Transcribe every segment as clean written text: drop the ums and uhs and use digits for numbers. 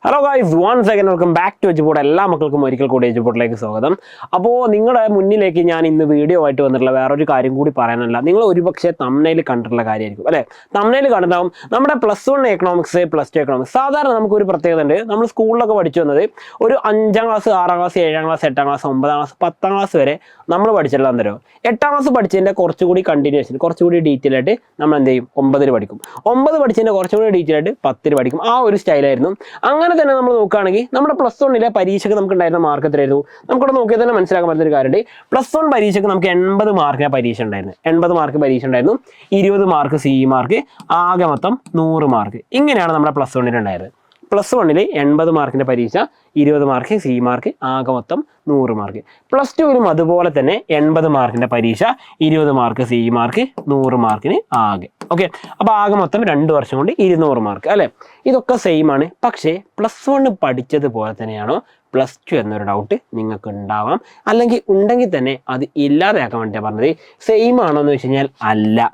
Hello guys, once again welcome back to Eduboard. എല്ലാ മക്കൾക്കും ഒരിക്കൽ കൂടി എജ്ബോർഡിലേക്ക് സ്വാഗതം. അപ്പോൾ നിങ്ങളുടെ മുന്നിലേക്ക് ഞാൻ ഇന്ന് വീഡിയോ ആയിട്ട് വന്നിട്ടുള്ള വേറൊരു കാര്യം കൂടി പറയാനല്ല. നിങ്ങൾ ഒരുപക്ഷെ തംബ്നെയിൽ കണ്ടിട്ടുള്ള കാര്യമായിരിക്കും അല്ലേ. തംബ്നെയിൽ കണ്ടിട്ടുണ്ടാവും നമ്മുടെ +1 എക്കണോമിക്സ്, +2 എക്കണോമിക്സ്. സാധാരണ നമുക്കൊരു പ്രത്യേകത ഉണ്ട്. നമ്മൾ സ്കൂളിലൊക്കെ പഠിച്ചു വന്നത് ഒരു 5ാം class, 6ാം class, 7ാം class, 8ാം class, 9ാം class, 10ാം class വരെ നമ്മൾ പഠിച്ചിട്ടുള്ള തരും. 8ാം ക്ലാസ് പഠിച്ചതിൻ്റെ കുറച്ചുകൂടി കണ്ടിന്യൂഷൻ, കുറച്ചുകൂടി ഡീറ്റെയിൽ ആയിട്ട് നമ്മൾ എന്ത് ചെയ്യും, 9ൽ പഠിക്കും. 9 പഠിച്ചതിൻ്റെ കുറച്ചുകൂടി ഡീറ്റെയിൽ ആയിട്ട് 10ൽ പഠിക്കും. ആ ഒരു സ്റ്റൈലായിരുന്നു. അങ്ങനെ തന്നെ നമ്മൾ നോക്കുകയാണെങ്കിൽ നമ്മുടെ +1 പരീക്ഷയ്ക്ക് നമുക്ക് ഉണ്ടായിരുന്ന മാർക്ക് എത്രയായിരുന്നു? നമുക്കിവിടെ നോക്കിയാൽ തന്നെ മനസ്സിലാക്കാൻ പറ്റുന്ന ഒരു കാര്യമുണ്ട്. +1 പരീക്ഷയ്ക്ക് നമുക്ക് 80 മാർക്കിന് പരീക്ഷ ഉണ്ടായിരുന്നു. 80 മാർക്ക് പരീക്ഷ ഉണ്ടായിരുന്നു. 20 മാർക്ക് CE മാർക്ക്, ആകെ മൊത്തം 100 മാർക്ക്. ഇങ്ങനെയാണ് നമ്മുടെ +1 ഉണ്ടായിരുന്നത്. +1 80 മാർക്കിൻ്റെ പരീക്ഷ, 20 മാർക്ക് CE മാർക്ക്, ആകെ മൊത്തം 100 മാർക്ക്. +2 അതുപോലെ തന്നെ 80 മാർക്കിൻ്റെ പരീക്ഷ, 20 മാർക്ക് CE മാർക്ക്, 100 മാർക്കിന് ആകെ. ഓക്കെ, അപ്പോൾ ആകെ മൊത്തം 2 വർഷം കൊണ്ട് 200 മാർക്ക് അല്ലേ. ഇതൊക്കെ സെയിം ആണ്. പക്ഷേ +1 പഠിച്ചതുപോലെ തന്നെയാണോ +2 എന്നൊരു ഡൗട്ട് നിങ്ങൾക്ക് ഉണ്ടാവാം. അല്ലെങ്കിൽ ഉണ്ടെങ്കിൽ തന്നെ അത് ഇല്ലാതെയാക്കാൻ വേണ്ടിയാണ് പറഞ്ഞത്. സെയിം ആണോ എന്ന് വെച്ച് കഴിഞ്ഞാൽ അല്ല.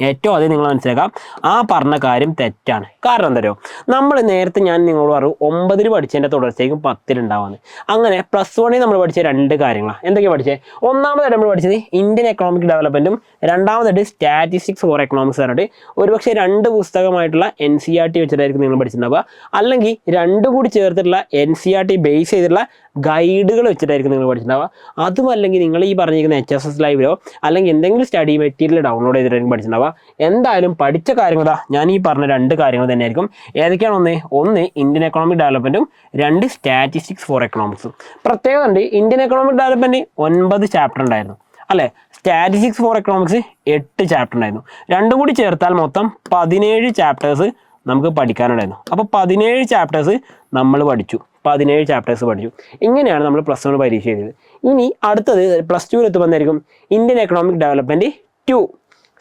ഏറ്റവും ആദ്യം നിങ്ങൾ മനസ്സിലാക്കാം, ആ പറഞ്ഞ കാര്യം തെറ്റാണ്. കാരണം എന്താ പറയുക, നമ്മൾ നേരത്തെ ഞാൻ നിങ്ങളോട് പറഞ്ഞു 9ൽ പഠിച്ചതിൻ്റെ തുടർച്ചയ്ക്കും 10ൽ ഉണ്ടാവുന്നത്. അങ്ങനെ +1 നമ്മൾ പഠിച്ച 2 കാര്യങ്ങളാണ്. എന്തൊക്കെയാണ് പഠിച്ചത്? ഒന്നാമതായിട്ട് നമ്മൾ പഠിച്ചത് ഇന്ത്യൻ എക്കണോമിക് ഡെവലപ്മെൻറ്റും, രണ്ടാമതായിട്ട് സ്റ്റാറ്റിസ്റ്റിക്സ് ഫോർ എക്കണോമിക്സ് പറഞ്ഞിട്ട് ഒരുപക്ഷെ 2 പുസ്തകമായിട്ടുള്ള NCERT വെച്ചിട്ടായിരിക്കും നിങ്ങൾ പഠിച്ചിട്ടുണ്ടാവുക. അല്ലെങ്കിൽ 2 കൂടി ചേർത്തിട്ടുള്ള NCERT ബേസ് ചെയ്തിട്ടുള്ള ഗൈഡുകൾ വെച്ചിട്ടായിരിക്കും നിങ്ങൾ പഠിച്ചിട്ടുണ്ടാവുക. അതുമല്ലെങ്കിൽ നിങ്ങൾ ഈ പറഞ്ഞിരിക്കുന്ന HSS ലൈവിലോ അല്ലെങ്കിൽ എന്തെങ്കിലും സ്റ്റഡി മെറ്റീരിയൽ ഡൗൺലോഡ് ചെയ്തിട്ടായിരിക്കും പഠിച്ചിട്ടുണ്ടാവുക. എന്തായാലും പഠിച്ച കാര്യങ്ങളാ ഞാൻ ഈ പറഞ്ഞ 2 കാര്യങ്ങൾ തന്നെയായിരിക്കും. ഏതൊക്കെയാണ്? ഒന്ന് ഇന്ത്യൻ എക്കണോമിക് ഡെവലപ്മെൻറ്റും, 2 സ്റ്റാറ്റിസ്റ്റിക്സ് ഫോർ എക്കണോമിക്സും. പ്രത്യേകത ഉണ്ട്, ഇന്ത്യൻ എക്കണോമിക് ഡെവലപ്മെൻറ്റ് 9 ചാപ്റ്റർ ഉണ്ടായിരുന്നു അല്ലേ. സ്റ്റാറ്റിസ്റ്റിക്സ് ഫോർ എക്കണോമിക്സ് 8 ചാപ്റ്റർ ഉണ്ടായിരുന്നു. 2 കൂടി ചേർത്താൽ മൊത്തം 17 ചാപ്റ്റേഴ്സ് നമുക്ക് പഠിക്കാനുണ്ടായിരുന്നു. അപ്പോൾ 17 ചാപ്റ്റേഴ്സ് നമ്മൾ പഠിച്ചു. 17 ചാപ്റ്റേഴ്സ് പഠിച്ചു. ഇങ്ങനെയാണ് നമ്മൾ +1 പരീക്ഷ ചെയ്തത്. ഇനി അടുത്തത് +2 എത്തുമ്പോഴായിരിക്കും Indian economic development 2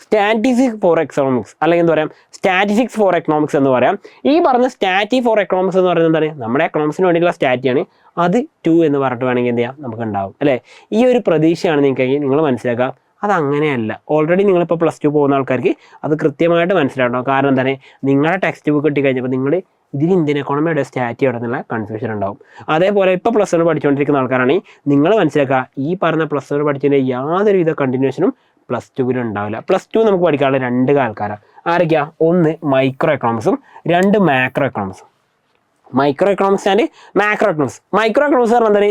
statistics for economics, അല്ലെങ്കിൽ എന്താ പറയാം, സ്റ്റാറ്റിസ്റ്റിക്സ് ഫോർ എക്കണോമിക്സ് എന്ന് പറയാം. ഈ പറഞ്ഞ സ്റ്റാറ്റി ഫോർ എക്കണോമിക്സ് എന്ന് പറയുന്നത് എന്താണ്? നമ്മുടെ എക്കണോമിക്സിന് വേണ്ടിയിട്ടുള്ള സ്റ്റാറ്റിയാണ്. അത് 2 എന്ന് പറഞ്ഞിട്ട് വേണമെങ്കിൽ എന്ത് ചെയ്യാം, നമുക്ക് ഉണ്ടാവും അല്ലേ. ഈ ഒരു പ്രതീക്ഷയാണ് നിങ്ങൾ മനസ്സിലാക്കുക. അതങ്ങനെയല്ല. ഓൾറെഡി നിങ്ങളിപ്പോൾ +2 പോകുന്ന ആൾക്കാർക്ക് അത് കൃത്യമായിട്ട് മനസ്സിലാക്കണം. കാരണം എന്താണ്, നിങ്ങളുടെ ടെക്സ്റ്റ് ബുക്ക് കിട്ടിക്കഴിഞ്ഞപ്പോൾ നിങ്ങൾ ഇതിൽ ഇന്ത്യൻ എക്കോണമിയുടെ സ്റ്റാറ്റി അവിടെ നിന്നുള്ള കൺഫ്യൂഷൻ ഉണ്ടാവും. അതേപോലെ ഇപ്പോൾ +1 പഠിച്ചുകൊണ്ടിരിക്കുന്ന ആൾക്കാരാണെങ്കിൽ നിങ്ങൾ മനസ്സിലാക്കുക, ഈ പറഞ്ഞ +1 പഠിച്ചതിൻ്റെ യാതൊരുവിധ കണ്ടിന്യൂഷനും +2 ഉണ്ടാവില്ല. +2 നമുക്ക് പഠിക്കാനുള്ള 2 ആൾക്കാരാണ്. ആരൊക്കെയാ? ഒന്ന് മൈക്രോ എക്കണോമിക്സും, 2 മാക്രോ എക്കണോമിക്സും. Micro economics and macro economics. Micro economics പറഞ്ഞാൽ എന്താണ്?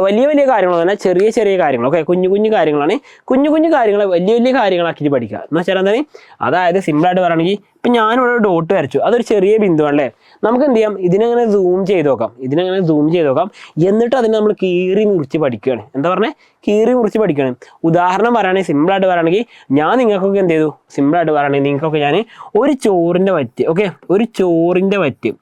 വലിയ വലിയ കാര്യങ്ങളല്ല, ചെറിയ ചെറിയ കാര്യങ്ങൾ. ഓക്കെ, കുഞ്ഞു കുഞ്ഞു കാര്യങ്ങളാണ്. കുഞ്ഞു കുഞ്ഞു കാര്യങ്ങളെ വലിയ വലിയ കാര്യങ്ങളാക്കിയിട്ട് പഠിക്കുക എന്ന് വെച്ചാൽ എന്താണ്? അതായത് സിമ്പിളായിട്ട് പറയുകയാണെങ്കിൽ, ഇപ്പം ഞാനിവിടെ ഒരു ഡോട്ട് വരച്ചു, അതൊരു ചെറിയ ബിന്ദുവാണല്ലേ. നമുക്ക് എന്ത് ചെയ്യാം, ഇതിനങ്ങനെ സൂം ചെയ്ത് നോക്കാം. എന്നിട്ട് അതിനെ നമ്മൾ കീറി മുറിച്ച് പഠിക്കുകയാണ്. എന്താ പറഞ്ഞത്? കീറി മുറിച്ച് പഠിക്കുകയാണ്. ഉദാഹരണം പറയുകയാണെങ്കിൽ, സിമ്പിളായിട്ട് പറയുകയാണെങ്കിൽ, ഞാൻ നിങ്ങൾക്കൊക്കെ എന്ത് ചെയ്തു, സിമ്പിളായിട്ട് പറയുകയാണെങ്കിൽ നിങ്ങൾക്കൊക്കെ ഞാൻ ഒരു ചോറിൻ്റെ വറ്റ്, ഓക്കെ, ഒരു ചോറിൻ്റെ വറ്റ്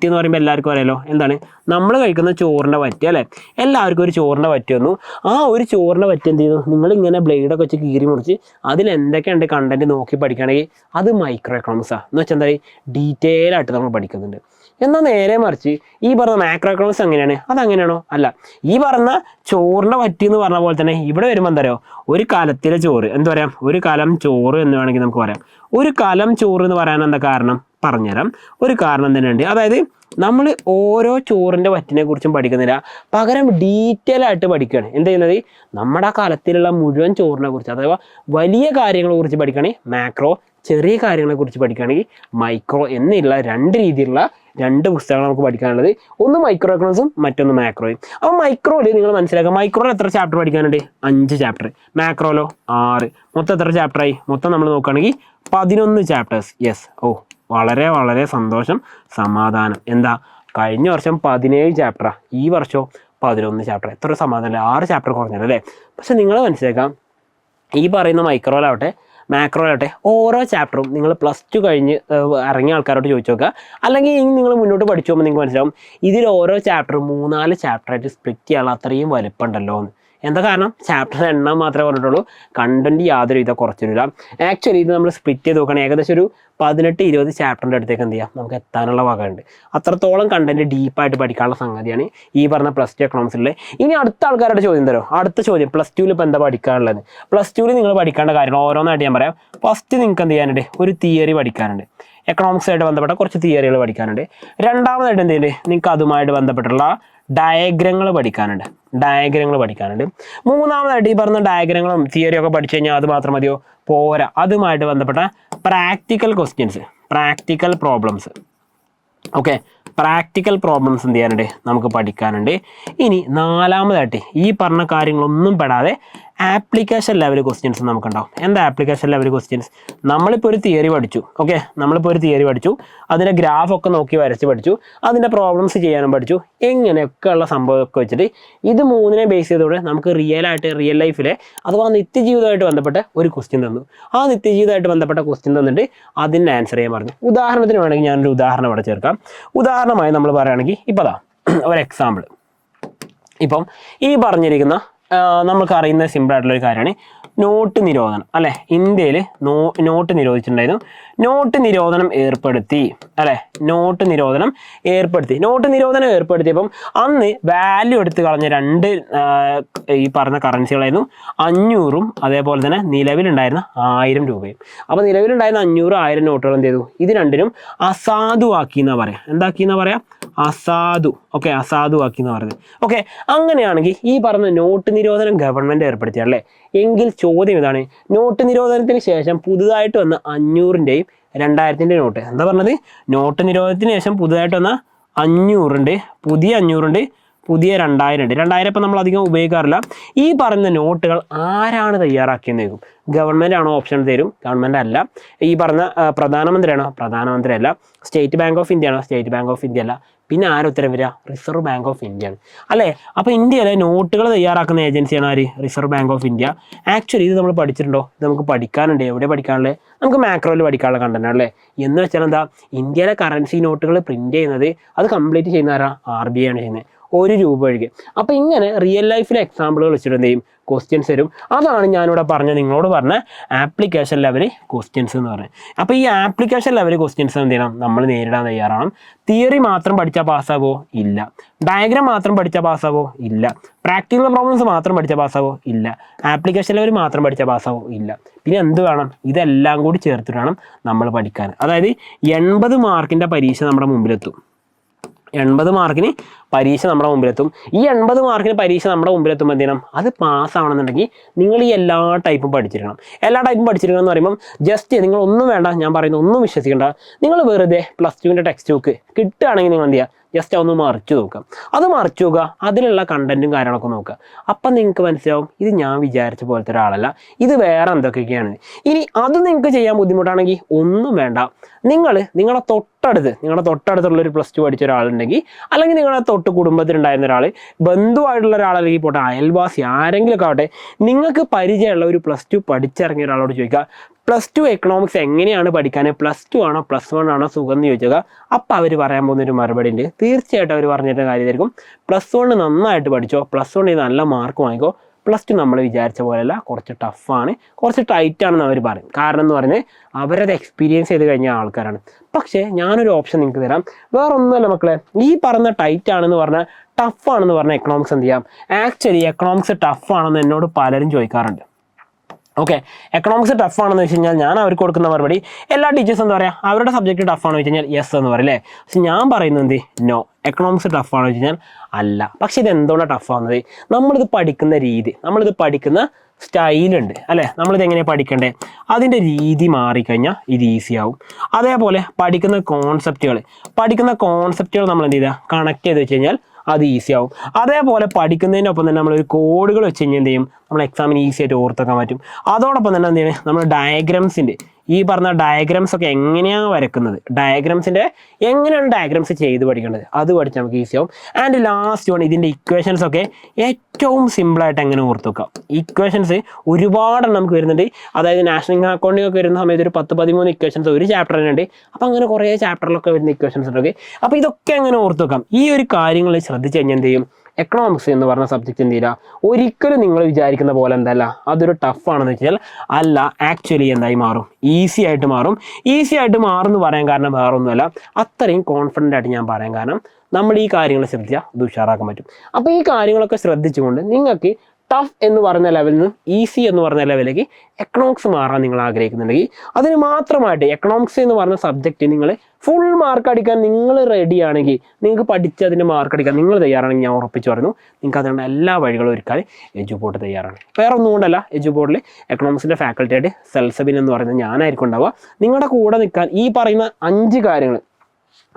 എന്ന് പറയുമ്പോൾ എല്ലാവർക്കും അറിയാലോ എന്താണ്, നമ്മൾ കഴിക്കുന്ന ചോറിൻ്റെ വറ്റ് അല്ലേ. എല്ലാവർക്കും ഒരു ചോറിൻ്റെ വറ്റ് വന്നു. ആ ഒരു ചോറിൻ്റെ വറ്റ് എന്ത് ചെയ്തു, നിങ്ങളിങ്ങനെ ബ്ലേഡൊക്കെ വെച്ച് കീറി മുറിച്ച് അതിൽ എന്തൊക്കെയുണ്ട് കണ്ടന്റ് നോക്കി പഠിക്കുകയാണെങ്കിൽ അത് മൈക്രോ എക്കണോമിക്സാണ്. എന്ന് വെച്ചാൽ എന്താ, ഡീറ്റെയിൽ ആയിട്ട് നമ്മൾ പഠിക്കുന്നുണ്ട്. എന്നാൽ നേരെ മറിച്ച് ഈ പറഞ്ഞ മാക്രോ എക്കണോമിക്സ് എങ്ങനെയാണ്? അതങ്ങനെയാണോ? അല്ല. ഈ പറഞ്ഞ ചോറിൻ്റെ വറ്റ് എന്ന് പറഞ്ഞ പോലെ തന്നെ ഇവിടെ വരുമ്പോൾ എന്താ പറയുക, ഒരു കലത്തിലെ ചോറ്, എന്താ പറയാം, ഒരു കലം ചോറ് എന്ന് വേണമെങ്കിൽ നമുക്ക് പറയാം. ഒരു കലം ചോറ് എന്ന് പറയാൻ എന്താ കാരണം? പറഞ്ഞുതരാം. ഒരു കാരണം തന്നെയുണ്ട്. അതായത് നമ്മൾ ഓരോ ചോറിൻ്റെ വറ്റിനെ കുറിച്ചും പഠിക്കുന്നില്ല, പകരം ഡീറ്റെയിൽ ആയിട്ട് പഠിക്കുകയാണ്. എന്ത് ചെയ്യുന്നത്? നമ്മുടെ ആ കാലത്തിലുള്ള മുഴുവൻ ചോറിനെ കുറിച്ച്, അഥവാ വലിയ കാര്യങ്ങളെ കുറിച്ച് പഠിക്കുകയാണെങ്കിൽ മാക്രോ, ചെറിയ കാര്യങ്ങളെ കുറിച്ച് പഠിക്കുകയാണെങ്കിൽ മൈക്രോ എന്നുള്ള 2 രീതിയിലുള്ള 2 പുസ്തകങ്ങൾ നമുക്ക് പഠിക്കാനുള്ളത്. ഒന്ന് മൈക്രോ എക്കണോമിക്സും, മറ്റൊന്ന് മാക്രോയും. അപ്പോൾ മൈക്രോയിൽ നിങ്ങൾ മനസ്സിലാക്കുക, മൈക്രോയിൽ എത്ര ചാപ്റ്റർ പഠിക്കാനുണ്ട്? 5 ചാപ്റ്റർ. മാക്രോയിലോ 6. മൊത്തം എത്ര ചാപ്റ്ററായി? മൊത്തം നമ്മൾ നോക്കുകയാണെങ്കിൽ 11 ചാപ്റ്റേഴ്സ്. യെസ്. വളരെ വളരെ സന്തോഷം, സമാധാനം. എന്താ, കഴിഞ്ഞ വർഷം 17 ചാപ്റ്ററാണ്, ഈ വർഷം 11 ചാപ്റ്റർ. എത്ര സമാധാനം, 6 ചാപ്റ്റർ കുറഞ്ഞത് അല്ലേ. പക്ഷെ നിങ്ങൾ മനസ്സിലാക്കാം, ഈ പറയുന്ന മൈക്രോയിലാവട്ടെ മാക്രോയിലാവട്ടെ ഓരോ ചാപ്റ്ററും നിങ്ങൾ +2 കഴിഞ്ഞ് ഇറങ്ങിയ ആൾക്കാരോട് ചോദിച്ചു നോക്കുക. അല്ലെങ്കിൽ നിങ്ങൾ മുന്നോട്ട് പഠിച്ചു പോകുമ്പോൾ നിങ്ങൾക്ക് മനസ്സിലാവും, ഇതിൽ ഓരോ ചാപ്റ്ററും 3-4 ചാപ്റ്ററായിട്ട് സ്പ്ലിറ്റ് ചെയ്യാനുള്ള അത്രയും വലിപ്പമുണ്ടല്ലോ എന്ന്. എന്താ കാരണം? ചാപ്റ്ററിൻ്റെ എണ്ണം മാത്രമേ പറഞ്ഞിട്ടുള്ളൂ, കണ്ടന്റ് യാതൊരുവിധ കുറച്ചില്ല. ആക്ച്വലി ഇത് നമ്മൾ സ്പ്ലിറ്റ് ചെയ്ത് നോക്കുകയാണെങ്കിൽ ഏകദേശം ഒരു 18-20 ചാപ്റ്ററിൻ്റെ അടുത്തേക്ക് എന്ത് ചെയ്യാം, നമുക്ക് എത്താനുള്ള വകയുണ്ട്. അത്രത്തോളം കണ്ടന്റ് ഡീപ്പായിട്ട് പഠിക്കാനുള്ള സംഗതിയാണ് ഈ പറഞ്ഞ +2 എക്കണോമിക്സിലെ. ഇനി അടുത്ത ആൾക്കാരുടെ ചോദ്യം തരുമോ? അടുത്ത ചോദ്യം, +2 ഇപ്പോൾ എന്താ പഠിക്കാനുള്ളത്? +2 നിങ്ങൾ പഠിക്കേണ്ട കാര്യങ്ങൾ ഓരോന്നായിട്ട് ഞാൻ പറയാം. ഫസ്റ്റ് നിങ്ങൾക്ക് എന്ത് ചെയ്യാനുണ്ട്? ഒരു തിയറി പഠിക്കാനുണ്ട്. എക്കണോമിക്സായിട്ട് ബന്ധപ്പെട്ട കുറച്ച് തിയറികൾ പഠിക്കാനുണ്ട്. രണ്ടാമതായിട്ട് എന്തെങ്കിലും നിങ്ങൾക്ക് അതുമായിട്ട് ബന്ധപ്പെട്ടുള്ള ഡയഗ്രങ്ങൾ പഠിക്കാനുണ്ട്. മൂന്നാമതായിട്ട് ഈ പറഞ്ഞ ഡയഗ്രങ്ങളും തിയറിയും ഒക്കെ പഠിച്ചു കഴിഞ്ഞാൽ അത് മാത്രം മതിയോ? പോരാ. അതുമായിട്ട് ബന്ധപ്പെട്ട practical problems okay, practical problems എന്ത് ചെയ്യാനുണ്ട്? നമുക്ക് പഠിക്കാനുണ്ട്. ഇനി നാലാമതായിട്ട് ഈ പറഞ്ഞ കാര്യങ്ങളൊന്നും പെടാതെ ആപ്ലിക്കേഷൻ ലെവൽ ക്വസ്റ്റ്യൻസ് നമുക്കുണ്ടാവും. എന്താ ആപ്ലിക്കേഷൻ ലെവൽ ക്വസ്റ്റ്യൻസ്? നമ്മളിപ്പോൾ ഒരു തിയറി പഠിച്ചു. ഓക്കെ, അതിൻ്റെ ഗ്രാഫൊക്കെ നോക്കി വരച്ച് പഠിച്ചു, അതിൻ്റെ പ്രോബ്ലംസ് ചെയ്യാനും പഠിച്ചു. എങ്ങനെയൊക്കെയുള്ള സംഭവമൊക്കെ വെച്ചിട്ട് ഇത് മൂന്നിനെ ബേസ് ചെയ്തോടെ നമുക്ക് റിയൽ ലൈഫിലെ അഥവാ നിത്യജീവിതമായിട്ട് ബന്ധപ്പെട്ട ഒരു ക്വസ്റ്റ്യൻ തന്നു. ആ നിത്യജീവിതമായിട്ട് ബന്ധപ്പെട്ട ക്വസ്റ്റ്യൻ തന്നിട്ട് അതിൻ്റെ ആൻസർ ചെയ്യാൻ പറഞ്ഞു. ഉദാഹരണത്തിന് വേണമെങ്കിൽ ഞാനൊരു ഉദാഹരണം ഇവിടെ ചേർക്കാം. ഉദാഹരണമായി നമ്മൾ പറയുകയാണെങ്കിൽ ഇപ്പോൾ ഒരു എക്സാമ്പിൾ. ഇപ്പം ഈ പറഞ്ഞിരിക്കുന്ന നമുക്ക് അറിയുന്ന സിമ്പിളായിട്ടുള്ളൊരു കാര്യമാണ് നോട്ട് നിരോധനം അല്ലേ. ഇന്ത്യയിൽ നോട്ട് നിരോധിച്ചിട്ടുണ്ടായിരുന്നു. നോട്ട് നിരോധനം ഏർപ്പെടുത്തി. നോട്ട് നിരോധനം ഏർപ്പെടുത്തിയപ്പം അന്ന് വാല്യൂ എടുത്ത് കളഞ്ഞ രണ്ട് ഈ പറഞ്ഞ കറൻസികളായിരുന്നു 500ഉം അതേപോലെ തന്നെ നിലവിലുണ്ടായിരുന്ന 1000 രൂപയും. അപ്പോൾ നിലവിലുണ്ടായിരുന്ന 500, 1000 നോട്ടുകൾ എന്ത് ചെയ്തു? ഇത് രണ്ടിനും അസാധുവാക്കി എന്നാ പറയാം. എന്താക്കിയെന്നാ പറയാം? അസാധുവാക്കി എന്ന് പറയുന്നത്. ഓക്കെ, അങ്ങനെയാണെങ്കിൽ ഈ പറഞ്ഞ നോട്ട് നിരോധനം ഗവൺമെൻറ് ഏർപ്പെടുത്തിയല്ലേ എങ്കിൽ ചോദ്യം ഇതാണ്, നോട്ട് നിരോധനത്തിന് ശേഷം പുതുതായിട്ട് വന്ന 500ൻ്റെയും 2000ൻ്റെ നോട്ട്. എന്താ പറഞ്ഞത്? നോട്ട് നിരോധനത്തിന് ശേഷം പുതുതായിട്ട് വന്ന 500 പുതിയ 500 പുതിയ 2000 ഇപ്പം നമ്മൾ അധികം ഉപയോഗിക്കാറില്ല. ഈ പറയുന്ന നോട്ടുകൾ ആരാണ് തയ്യാറാക്കിയെന്ന് ചോദിക്കും. ഗവൺമെൻറ് ആണോ? ഓപ്ഷൻ തരും. ഗവൺമെൻറ് അല്ല. ഈ പറഞ്ഞ പ്രധാനമന്ത്രിയാണോ? പ്രധാനമന്ത്രി അല്ല. സ്റ്റേറ്റ് ബാങ്ക് ഓഫ് ഇന്ത്യ ആണോ? സ്റ്റേറ്റ് ബാങ്ക് ഓഫ് ഇന്ത്യ അല്ല. പിന്നെ ആരുത്തരം വരിക? റിസർവ് ബാങ്ക് ഓഫ് ഇന്ത്യ ആണ് അല്ലേ. അപ്പോൾ ഇന്ത്യയിലെ നോട്ടുകൾ തയ്യാറാക്കുന്ന ഏജൻസിയാണ് ആര്? Reserve bank of India. Actually ഇത് നമ്മൾ പഠിച്ചിട്ടുണ്ടോ? ഇത് നമുക്ക് പഠിക്കാനുണ്ട്. എവിടെ പഠിക്കാനുള്ളത്? നമുക്ക് മാക്രോയിൽ പഠിക്കാനുള്ള കണ്ടന്റ് ആണല്ലേ. എന്ന് വെച്ചാൽ എന്താ? ഇന്ത്യയിലെ കറൻസി നോട്ടുകൾ പ്രിന്റ് ചെയ്യുന്നത് അത് കംപ്ലീറ്റ് ചെയ്യുന്ന ആരാ? RBI ആണ് ചെയ്യുന്നത്, 1 രൂപ ഒഴികെ. അപ്പോൾ ഇങ്ങനെ റിയൽ ലൈഫിലെ എക്സാമ്പിളുകൾ വെച്ചിട്ട് എന്ത് ചെയ്യും? ക്വസ്റ്റ്യൻസ് വരും. അതാണ് ഞാനിവിടെ നിങ്ങളോട് പറഞ്ഞ ആപ്ലിക്കേഷൻ ലെവൽ ക്വസ്റ്റ്യൻസ് എന്ന് പറയുന്നത്. അപ്പോൾ ഈ ആപ്ലിക്കേഷൻ ലെവൽ ക്വസ്റ്റ്യൻസ് എന്ത് ചെയ്യണം? നമ്മൾ നേരിടാൻ തയ്യാറാണ്. തിയറി മാത്രം പഠിച്ചാൽ പാസ്സാവോ? ഇല്ല. ഡയഗ്രാം മാത്രം പഠിച്ചാൽ പാസ്സാവോ? ഇല്ല. പ്രാക്ടിക്കൽ പ്രോബ്ലംസ് മാത്രം പഠിച്ചാൽ പാസ്സാവോ? ഇല്ല. ആപ്ലിക്കേഷൻ ലെവൽ മാത്രം പഠിച്ചാൽ പാസ്സാവോ? ഇല്ല. പിന്നെ എന്ത് വേണം? ഇതെല്ലാം കൂടി ചേർത്തിട്ട് വേണം നമ്മൾ പഠിക്കാൻ. അതായത് 80 മാർക്കിൻ്റെ പരീക്ഷ നമ്മുടെ മുമ്പിലെത്തും. 80 മാർക്കിന് പരീക്ഷ നമ്മുടെ മുമ്പിലെത്തും. ഈ 80 മാർക്കിന് പരീക്ഷ നമ്മുടെ മുമ്പിലെത്തുമ്പോൾ എന്ത് ചെയ്യണം? അത് പാസ്സാവണമെന്നുണ്ടെങ്കിൽ നിങ്ങൾ ഈ എല്ലാ ടൈപ്പും പഠിച്ചിരിക്കണം. എന്ന് പറയുമ്പം ജസ്റ്റ് നിങ്ങൾ ഒന്നും വേണ്ട, ഞാൻ പറയുന്നത് ഒന്നും വിശ്വസിക്കേണ്ട. നിങ്ങൾ വെറുതെ +2ൻ്റെ ടെക്സ്റ്റ് ബുക്ക് കിട്ടുകയാണെങ്കിൽ നിങ്ങൾ എന്ത് ചെയ്യുക? ജസ്റ്റ് ഒന്ന് മറിച്ച് നോക്കാം. അത് മറിച്ച് നോക്കുക, അതിലുള്ള കണ്ടന്റും കാര്യങ്ങളൊക്കെ നോക്കുക. അപ്പം നിങ്ങൾക്ക് മനസ്സിലാവും ഇത് ഞാൻ വിചാരിച്ച പോലത്തെ ഒരാളല്ല, ഇത് വേറെ എന്തൊക്കെയാണ്. ഇനി അത് നിങ്ങൾക്ക് ചെയ്യാൻ ബുദ്ധിമുട്ടാണെങ്കിൽ ഒന്നും വേണ്ട. നിങ്ങളുടെ തൊട്ടടുത്തുള്ളൊരു +2 പഠിച്ച ഒരാളുണ്ടെങ്കിൽ, അല്ലെങ്കിൽ നിങ്ങളുടെ കുടുംബത്തിലുണ്ടായിരുന്ന ഒരാൾ, ബന്ധുവായിട്ടുള്ള ഒരാളല്ലെങ്കിൽ പോട്ടെ, അയൽവാസി ആരെങ്കിലുമൊക്കെ ആവട്ടെ, നിങ്ങൾക്ക് പരിചയമുള്ള ഒരു +2 പഠിച്ചിറങ്ങിയ ഒരാളോട് ചോദിക്കുക, +2 എക്കണോമിക്സ് എങ്ങനെയാണ് പഠിക്കാൻ? +2 ആണോ +1 ആണോ സുഖം എന്ന് ചോദിക്കുക. അപ്പം അവർ പറയാൻ പോകുന്നൊരു മറുപടി ഉണ്ട്. തീർച്ചയായിട്ടും അവർ പറഞ്ഞിട്ട് കാര്യമായിരിക്കും. +1 നന്നായിട്ട് പഠിച്ചോ, +1 നല്ല മാർക്ക് വാങ്ങിക്കോ, +2 നമ്മൾ വിചാരിച്ച പോലെയല്ല, കുറച്ച് ടഫാണ്, കുറച്ച് ടൈറ്റാണെന്ന് അവർ പറയും. കാരണം എന്ന് പറഞ്ഞാൽ അവരത് എക്സ്പീരിയൻസ് ചെയ്ത് കഴിഞ്ഞ ആൾക്കാരാണ്. പക്ഷേ ഞാനൊരു ഓപ്ഷൻ നിങ്ങൾക്ക് തരാം. വേറെ ഒന്നുമല്ല മക്കളെ, ഈ പറഞ്ഞ ടൈറ്റ് ആണെന്ന് പറഞ്ഞാൽ, ടഫാണെന്ന് പറഞ്ഞാൽ എക്കണോമിക്സ് എന്ത് ചെയ്യാം? ആക്ച്വലി എക്കണോമിക്സ് ടഫാണെന്ന് എന്നോട് പലരും ചോദിക്കാറുണ്ട്. ഓക്കെ, എക്കണോമിക്സ് ടഫാണെന്ന് വെച്ച് കഴിഞ്ഞാൽ ഞാൻ അവർക്ക് കൊടുക്കുന്ന മറുപടി, എല്ലാ ടീച്ചേഴ്സും എന്താ പറയുക, അവരുടെ സബ്ജക്റ്റ് ടഫാണെന്ന് വെച്ച് കഴിഞ്ഞാൽ യെസ് എന്ന് പറയും അല്ലേ. പക്ഷെ ഞാൻ പറയുന്നത് എന്ത്? നോ, എക്കണോമിക്സ് ടഫാണെന്ന് വെച്ച് കഴിഞ്ഞാൽ അല്ല. പക്ഷെ ഇത് എന്തുകൊണ്ടാണ് ടഫാകുന്നത്? നമ്മളിത് പഠിക്കുന്ന രീതി, നമ്മളിത് പഠിക്കുന്ന സ്റ്റൈലുണ്ട് അല്ലേ. നമ്മളിത് എങ്ങനെയാണ് പഠിക്കേണ്ടത്? അതിൻ്റെ രീതി മാറിക്കഴിഞ്ഞാൽ ഇത് ഈസി ആവും. അതേപോലെ പഠിക്കുന്ന കോൺസെപ്റ്റുകൾ നമ്മൾ എന്ത് ചെയ്യുക? കണക്ട് ചെയ്ത് വെച്ച് കഴിഞ്ഞാൽ അത് ഈസി ആവും. അതേപോലെ പഠിക്കുന്നതിനൊപ്പം തന്നെ നമ്മളൊരു കോഡുകൾ വെച്ച് കഴിഞ്ഞാൽ എന്ത് ചെയ്യും? നമ്മൾ എക്സാമിന് ഈസി ആയിട്ട് ഓർത്തെക്കാൻ പറ്റും. അതോടൊപ്പം തന്നെ എന്ത് ചെയ്യണം? നമ്മൾ ഡയഗ്രാംസിൻ്റെ ഈ പറഞ്ഞ ഡയഗ്രാംസ് ഒക്കെ എങ്ങനെയാണ് വരക്കുന്നത്, എങ്ങനെയാണ് ഡയഗ്രാംസ് ചെയ്ത് പഠിക്കേണ്ടത്, അത് പഠിച്ചാൽ നമുക്ക് ഈസി ആവും. ആൻഡ് ലാസ്റ്റ് വൺ, ഇതിൻ്റെ ഇക്വേഷൻസ് ഒക്കെ ഏറ്റവും സിമ്പിളായിട്ട് എങ്ങനെ ഓർത്ത് വെക്കാം. ഇക്വേഷൻസ് ഒരുപാടെണ്ണം നമുക്ക് വരുന്നുണ്ട്. അതായത് നാഷണൽ അക്കൗണ്ടിങ് ഒക്കെ വരുന്ന സമയത്ത് ഒരു 10-13 ഇക്വേഷൻസ് ഒരു ചാപ്റ്ററിനുണ്ട്. അപ്പോൾ അങ്ങനെ കുറേ ചാപ്റ്ററിലൊക്കെ വരുന്ന ഇക്വേഷൻസ് ഉണ്ടൊക്കെ. അപ്പോൾ ഇതൊക്കെ എങ്ങനെ ഓർത്ത് വെക്കാം? ഈ ഒരു കാര്യങ്ങൾ ശ്രദ്ധിച്ച് കഴിഞ്ഞാൽ എന്ത് ചെയ്യും? എക്കണോമിക്സ് എന്ന് പറഞ്ഞ സബ്ജക്റ്റ് എന്ത് ചെയ്യില്ല, ഒരിക്കലും നിങ്ങൾ വിചാരിക്കുന്ന പോലെ എന്തല്ല അതൊരു ടഫാണെന്ന് വെച്ചാൽ അല്ല. ആക്ച്വലി എന്തായി മാറും? ഈസി ആയിട്ട് മാറും. ഈസി ആയിട്ട് മാറുമെന്ന് പറയാൻ കാരണം വേറെ ഒന്നുമല്ല, അത്രയും കോൺഫിഡൻ്റ് ആയിട്ട് ഞാൻ പറയാൻ കാരണം നമ്മൾ ഈ കാര്യങ്ങൾ ശ്രദ്ധിച്ചാൽ ഇത് ഉഷാറാക്കാൻ പറ്റും. അപ്പോൾ ഈ കാര്യങ്ങളൊക്കെ ശ്രദ്ധിച്ചുകൊണ്ട് നിങ്ങൾക്ക് ടഫ് എന്ന് പറയുന്ന ലെവലിൽ നിന്നും ഈസി എന്ന് പറയുന്ന ലെവലിലേക്ക് എക്കണോമിക്സ് മാറാൻ നിങ്ങൾ ആഗ്രഹിക്കുന്നുണ്ടെങ്കിൽ അതിന് മാത്രമായിട്ട് എക്കണോമിക്സ് എന്ന് പറയുന്ന സബ്ജക്റ്റ് നിങ്ങൾ ഫുൾ മാർക്ക് അടിക്കാൻ നിങ്ങൾ റെഡിയാണെങ്കിൽ, നിങ്ങൾക്ക് പഠിച്ച് അതിൻ്റെ മാർക്ക് അടിക്കാൻ നിങ്ങൾ തയ്യാറാണെങ്കിൽ ഞാൻ ഉറപ്പിച്ച് പറഞ്ഞു നിങ്ങൾക്ക് അതിനുള്ള എല്ലാ വഴികളും ഒരുക്കാൻ എജുബോർഡ് തയ്യാറാണ്. വേറെ ഒന്നും കൊണ്ടല്ല, എജുബോർഡിൽ എക്കണോമിക്സിൻ്റെ ഫാക്കൽറ്റിയായിട്ട് സെൽസബിൻ എന്ന് പറയുന്നത് ഞാനായിരിക്കും ഉണ്ടാവുക. നിങ്ങളുടെ കൂടെ നിൽക്കാൻ ഈ പറയുന്ന 5 കാര്യങ്ങൾ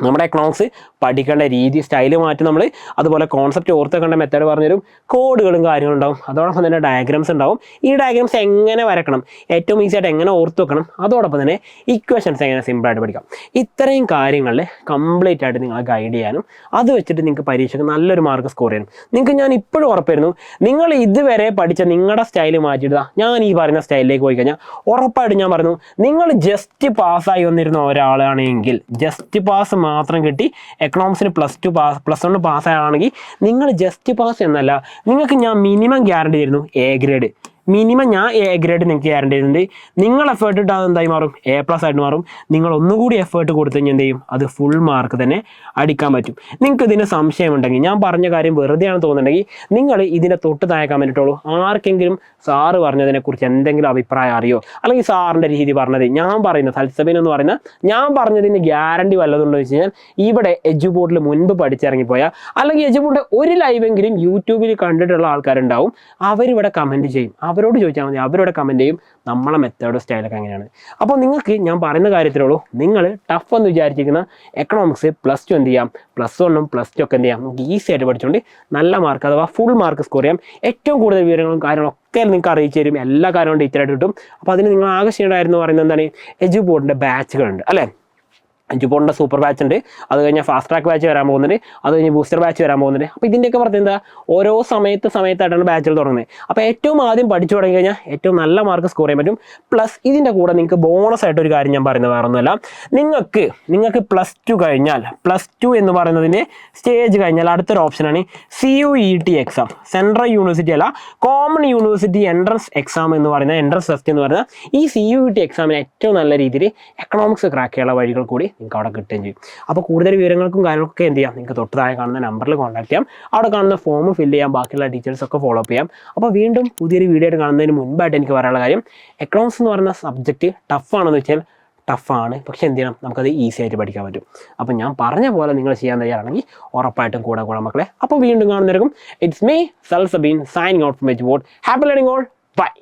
നമ്മുടെ എക്കണോമിക്സ് പഠിക്കേണ്ട രീതി, സ്റ്റൈല് മാറ്റി നമ്മൾ അതുപോലെ കോൺസെപ്റ്റ് ഓർത്ത് വെക്കേണ്ട മെത്തേഡ് പറഞ്ഞുതരും, കോഡുകളും കാര്യങ്ങളും ഉണ്ടാവും, അതോടൊപ്പം തന്നെ ഡയഗ്രാംസ് ഉണ്ടാവും. ഈ ഡയഗ്രാംസ് എങ്ങനെ വരക്കണം, ഏറ്റവും ഈസി ആയിട്ട് എങ്ങനെ ഓർത്ത് വെക്കണം, അതോടൊപ്പം തന്നെ ഇക്വേഷൻസ് എങ്ങനെ സിമ്പിളായിട്ട് പഠിക്കാം. ഇത്രയും കാര്യങ്ങളിൽ കംപ്ലീറ്റ് ആയിട്ട് നിങ്ങളെ ഗൈഡ് ചെയ്യാനും അത് വെച്ചിട്ട് നിങ്ങൾക്ക് പരീക്ഷയ്ക്ക് നല്ലൊരു മാർക്ക് സ്കോർ ചെയ്യാനും നിങ്ങൾക്ക് ഞാൻ ഇപ്പോഴും ഉറപ്പായിരുന്നു. നിങ്ങൾ ഇതുവരെ പഠിച്ച നിങ്ങളുടെ സ്റ്റൈല് മാറ്റിയിടുക, ഞാൻ ഈ പറയുന്ന സ്റ്റൈലിലേക്ക് പോയി കഴിഞ്ഞാൽ ഉറപ്പായിട്ട് ഞാൻ പറഞ്ഞു, നിങ്ങൾ ജസ്റ്റ് പാസ്സായി വന്നിരുന്ന ഒരാളാണെങ്കിൽ, ജസ്റ്റ് പാസ് മാത്രം കിട്ടി എക്കണോമിക്സിന് +1 പാസ്സാണെങ്കിൽ നിങ്ങൾ ജസ്റ്റ് പാസ് എന്നല്ല, നിങ്ങൾക്ക് ഞാൻ മിനിമം ഗ്യാരണ്ടി തരുന്നു എ ഗ്രേഡ്. മിനിമം ഞാൻ എ ഗ്രേഡ് നിങ്ങൾക്ക് ഗ്യാരണ്ടി ചെയ്യുന്നുണ്ട്. നിങ്ങൾ എഫേർട്ട് ഇട്ടാൽ എന്തായി മാറും, A+ ആയിട്ട് മാറും. നിങ്ങൾ ഒന്നുകൂടി എഫേർട്ട് കൊടുത്തു കഴിഞ്ഞാൽ എന്ത് ചെയ്യും, അത് ഫുൾ മാർക്ക് തന്നെ അടിക്കാൻ പറ്റും. നിങ്ങൾക്ക് ഇതിന് സംശയമുണ്ടെങ്കിൽ, ഞാൻ പറഞ്ഞ കാര്യം വെറുതെയാണ് തോന്നുന്നുണ്ടെങ്കിൽ നിങ്ങൾ ഇതിനെ തൊട്ട് താഴെ കമന്റ് ഇട്ടോളൂ. ആർക്കെങ്കിലും സാറ് പറഞ്ഞതിനെക്കുറിച്ച് എന്തെങ്കിലും അഭിപ്രായം അറിയോ, അല്ലെങ്കിൽ സാറിൻ്റെ രീതി പറഞ്ഞത്, ഞാൻ പറയുന്ന സൽസബിൻ എന്ന് പറയുന്ന ഞാൻ പറഞ്ഞതിന് ഗ്യാരണ്ടി വല്ലതുണ്ടോ വെച്ച് കഴിഞ്ഞാൽ ഇവിടെ എജുബോർഡിൽ മുൻപ് പഠിച്ചിറങ്ങിപ്പോയാൽ, അല്ലെങ്കിൽ എജുബോർഡ് ഒരു ലൈവെങ്കിലും യൂട്യൂബിൽ കണ്ടിട്ടുള്ള ആൾക്കാരുണ്ടാവും, അവരിവിടെ കമൻറ്റ് ചെയ്യും. അവരോട് ചോദിച്ചാൽ മതി, അവരോട് കമൻറ്റ് ചെയ്യും നമ്മളെ മെത്തേഡ് സ്റ്റൈലൊക്കെ എങ്ങനെയാണ്. അപ്പോൾ നിങ്ങൾക്ക് ഞാൻ പറയുന്ന കാര്യത്തിലുള്ളൂ, നിങ്ങൾ ടഫ് എന്ന് വിചാരിച്ചിരിക്കുന്ന എക്കണോമിക്സ് +2 എന്ത് ചെയ്യാം, +1ഉം +2 ഒക്കെ എന്ത് ചെയ്യാം, നമുക്ക് ഈസി ആയിട്ട് പഠിച്ചുകൊണ്ട് നല്ല മാർക്ക് അഥവാ ഫുൾ മാർക്ക് സ്കോർ ചെയ്യാം. ഏറ്റവും കൂടുതൽ വിവരങ്ങളും കാര്യങ്ങളൊക്കെ നിങ്ങൾക്ക് അറിയിച്ചു തരും, എല്ലാ കാര്യങ്ങളും ഡീറ്റെയിൽ ആയിട്ട് കിട്ടും. അപ്പോൾ അതിന് നിങ്ങൾ ആകെ ചെയ്യേണ്ടതായിരുന്നു പറയുന്നത് എന്താണ്, എജുബോർഡിൻ്റെ ബാച്ചുകളുണ്ട് അല്ലേ. എജുബോർഡിൻ്റെ സൂപ്പർ ബാച്ച് ഉണ്ട്, അത് കഴിഞ്ഞാൽ ഫാസ്റ്റ് ട്രാക്ക് ബാച്ച് വരാൻ പോകുന്നുണ്ട്, അത് കഴിഞ്ഞ് ബൂസ്റ്റർ ബാച്ച് വരാൻ പോകുന്നുണ്ട്. അപ്പോൾ ഇതിൻ്റെയൊക്കെ പറഞ്ഞത് എന്താ, ഓരോ സമയത്തായിട്ടാണ് ബാച്ചുകൾ തുടങ്ങുന്നത്. അപ്പോൾ ഏറ്റവും ആദ്യം പഠിച്ചു തുടങ്ങി കഴിഞ്ഞാൽ ഏറ്റവും നല്ല മാർക്ക് സ്കോർ ചെയ്യാൻ പറ്റും. പ്ലസ് ഇതിൻ്റെ കൂടെ നിങ്ങൾക്ക് ബോണസ് ആയിട്ടൊരു കാര്യം ഞാൻ പറയുന്നത് വേറെ ഒന്നുമല്ല, നിങ്ങൾക്ക് +2 കഴിഞ്ഞാൽ, +2 എന്ന് പറയുന്നതിൻ്റെ സ്റ്റേജ് കഴിഞ്ഞാൽ അടുത്തൊരു ഓപ്ഷനാണ് CUET എക്സാം. സെൻട്രൽ യൂണിവേഴ്സിറ്റി അല്ല, കോമൺ യൂണിവേഴ്സിറ്റി എൻട്രൻസ് എക്സാം എന്ന് പറയുന്ന എൻട്രൻസ് ടെസ്റ്റ് എന്ന് പറയുന്ന ഈ CUET എക്സാമിന് ഏറ്റവും നല്ല രീതിയിൽ എക്കണോമിക്സ് ക്രാക്ക് ചെയ്യാനുള്ള വഴികൾ കൂടി നിങ്ങൾക്ക് അവിടെ കിട്ടുകയും ചെയ്യും. അപ്പോൾ കൂടുതൽ വിവരങ്ങൾക്കും കാര്യങ്ങളൊക്കെ എന്ത് ചെയ്യാം, നിങ്ങൾക്ക് തൊട്ട് താഴെ കാണുന്ന നമ്പറിൽ കോൺടാക്ട് ചെയ്യാം. അവിടെ കാണുന്ന ഫോം ഫില്ല് ചെയ്യാം, ബാക്കിയുള്ള ഡീറ്റെയിൽസ് ഒക്കെ ഫോളോ അപ്പ് ചെയ്യാം. അപ്പോൾ വീണ്ടും പുതിയൊരു വീഡിയോ ആയിട്ട് കാണുന്നതിന് മുൻപായിട്ട് എനിക്ക് പറയാനുള്ള കാര്യം, എക്കണോമിക്സ് എന്ന് പറയുന്ന സബ്ജക്റ്റ് ടഫാണെന്ന് വെച്ചാൽ ടഫാണ്, പക്ഷെ എന്ത് ചെയ്യണം, നമുക്കത് ഈസി ആയിട്ട് പഠിക്കാൻ പറ്റും. അപ്പോൾ ഞാൻ പറഞ്ഞ പോലെ നിങ്ങൾ ചെയ്യാൻ തയ്യാറാണെങ്കിൽ ഉറപ്പായിട്ടും കൂടെ മക്കളെ. അപ്പോൾ വീണ്ടും കാണുന്നവർക്കും it's me Salsabeen signing out from Eduboard. Happy learning all, by.